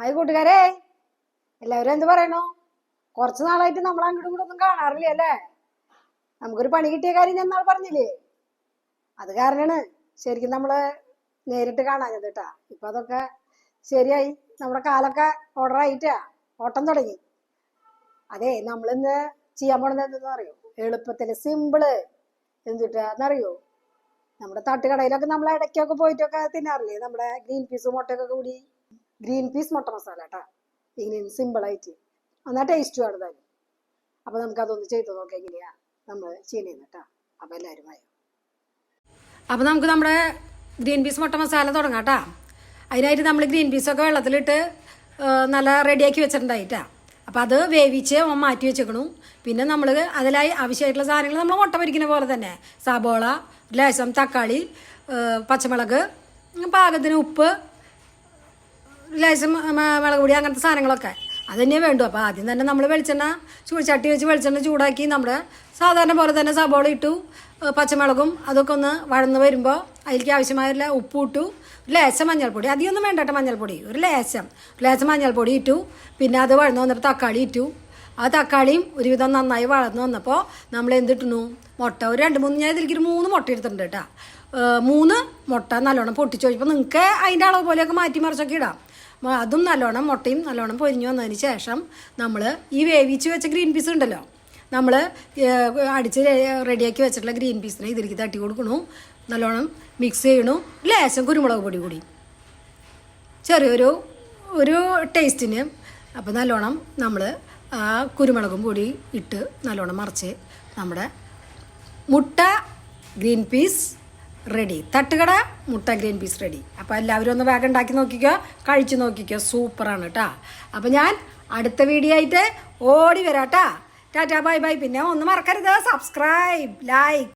Hi കൂട്ടുകാരെ, എല്ലാവരും എന്ത് പറയണു? കുറച്ച് നാളായിട്ട് നമ്മൾ അങ്ങോട്ടും ഇങ്ങോട്ടും ഒന്നും കാണാറില്ല അല്ലേ? നമുക്കൊരു പണി കിട്ടിയ കാര്യം ഞാൻ നാളെ പറഞ്ഞില്ലേ? അത് കാരണമാണ് ശരിക്കും നമ്മള് നേരിട്ട് കാണാഞ്ഞത് കേട്ടാ. ഇപ്പൊ അതൊക്കെ ശരിയായി, നമ്മുടെ കാലൊക്കെ ഓർഡർ ആയിട്ടാ ഓട്ടം തുടങ്ങി. അതെ, നമ്മളിന്ന് ചെയ്യാൻ പോണത് എന്തെന്ന് അറിയോ? എളുപ്പത്തില് സിമ്പിള് എന്തിട്ടാന്നറിയോ? നമ്മുടെ തട്ടുകടയിലൊക്കെ നമ്മൾ ഇടയ്ക്കൊക്കെ പോയിട്ടൊക്കെ തിന്നാറില്ലേ? നമ്മുടെ ഗ്രീൻ പീസ് മുട്ടയൊക്കെ കൂടി ഗ്രീൻ പീസ് മുട്ട മസാല കേട്ടാ. ഇങ്ങനെ സിമ്പിളായിട്ട് എന്നാൽ ടേസ്റ്റ് വേണ്ടതായാലും. അപ്പൊ നമുക്ക് അതൊന്ന് ചെയ്ത് നോക്കാം എങ്ങനെയാ നമ്മൾ ചെയ്യണേന്ന് കേട്ടാ. അപ്പൊ എല്ലാവരും ആയോ? അപ്പൊ നമുക്ക് നമ്മുടെ ഗ്രീൻ പീസ് മുട്ട മസാല തുടങ്ങാം കേട്ടാ. അതിനായിട്ട് നമ്മൾ ഗ്രീൻ പീസൊക്കെ വെള്ളത്തിലിട്ട് നല്ല റെഡിയാക്കി വെച്ചിട്ടുണ്ടായിട്ടാ. അപ്പം അത് വേവിച്ച് മാറ്റി വെച്ചേക്കണു. പിന്നെ നമ്മൾ അതിലായി ആവശ്യമായിട്ടുള്ള സാധനങ്ങൾ നമ്മൾ മുട്ട പൊരിക്കുന്ന പോലെ തന്നെ സബോള, ലേശം തക്കാളി, പച്ചമുളക്, പാകത്തിന് ഉപ്പ്, ലേശം മുളക് പൊടി, അങ്ങനത്തെ സാധനങ്ങളൊക്കെ അത് തന്നെ വേണ്ടു. അപ്പോൾ ആദ്യം തന്നെ നമ്മൾ ചട്ടി വെച്ച് വെളിച്ചെണ്ണ ചൂടാക്കി നമ്മുടെ സാധാരണ പോലെ തന്നെ സബോള ഇട്ടു, പച്ചമുളകും അതൊക്കെ ഒന്ന് വഴന്ന് വരുമ്പോൾ അതിലേക്ക് ആവശ്യമായുള്ള ഉപ്പ് ഇട്ടു, ലേശം മഞ്ഞൾപ്പൊടി, അധികമൊന്നും വേണ്ട കേട്ടോ, മഞ്ഞൾപ്പൊടി ഒരു ലേശം മഞ്ഞൾപ്പൊടി ഇട്ടു. പിന്നെ അത് വഴന്ന് വന്നിട്ട് തക്കാളി ഇട്ടു. ആ തക്കാളിയും ഒരുവിധം നന്നായി വളർന്നു വന്നപ്പോൾ നമ്മൾ എന്തിട്ടുന്നു? മുട്ട ഒരു 2-3, ഞാൻ ഇതിലേക്ക് 3 മുട്ട എടുത്തിട്ടുണ്ട് കേട്ടോ. 3 മുട്ട നല്ലോണം പൊട്ടിച്ച് വെച്ചപ്പോൾ നിങ്ങൾക്ക് അതിൻ്റെ അളവ് പോലെയൊക്കെ മാറ്റി മറിച്ചൊക്കെ ഇടാം. അതും നല്ലോണം മുട്ടയും നല്ലോണം പൊരിഞ്ഞു വന്നതിന് ശേഷം നമ്മൾ ഈ വേവിച്ച് വെച്ച ഗ്രീൻ പീസ് ഉണ്ടല്ലോ, നമ്മൾ അടിച്ച് റെഡിയാക്കി വെച്ചിട്ടുള്ള ഗ്രീൻ പീസിനെ ഇതിലേക്ക് തട്ടി കൊടുക്കണു, നല്ലോണം മിക്സ് ചെയ്യണു. ലേശം കുരുമുളക് പൊടി കൂടി ചെറിയൊരു ടേസ്റ്റിന്. അപ്പോൾ നല്ലോണം നമ്മൾ ആ കുരുമുളകും പൊടി ഇട്ട് നല്ലോണം മറിച്ച് നമ്മുടെ മുട്ട ഗ്രീൻ പീസ് റെഡി. തട്ടുകട മുട്ട ഗ്രീൻ പീസ് റെഡി. അപ്പോൾ എല്ലാവരും ഒന്ന് വേഗം ഉണ്ടാക്കി നോക്കിക്കോ, കഴിച്ച് നോക്കിക്കോ, സൂപ്പറാണ് കേട്ടോ. അപ്പോൾ ഞാൻ അടുത്ത വീഡിയോ ആയിട്ട് ഓടി വരാം കേട്ടോ. Tata bye bye. പിന്നെ ഒന്ന് മറക്കരുത്, സബ്സ്ക്രൈബ്, ലൈക്ക്.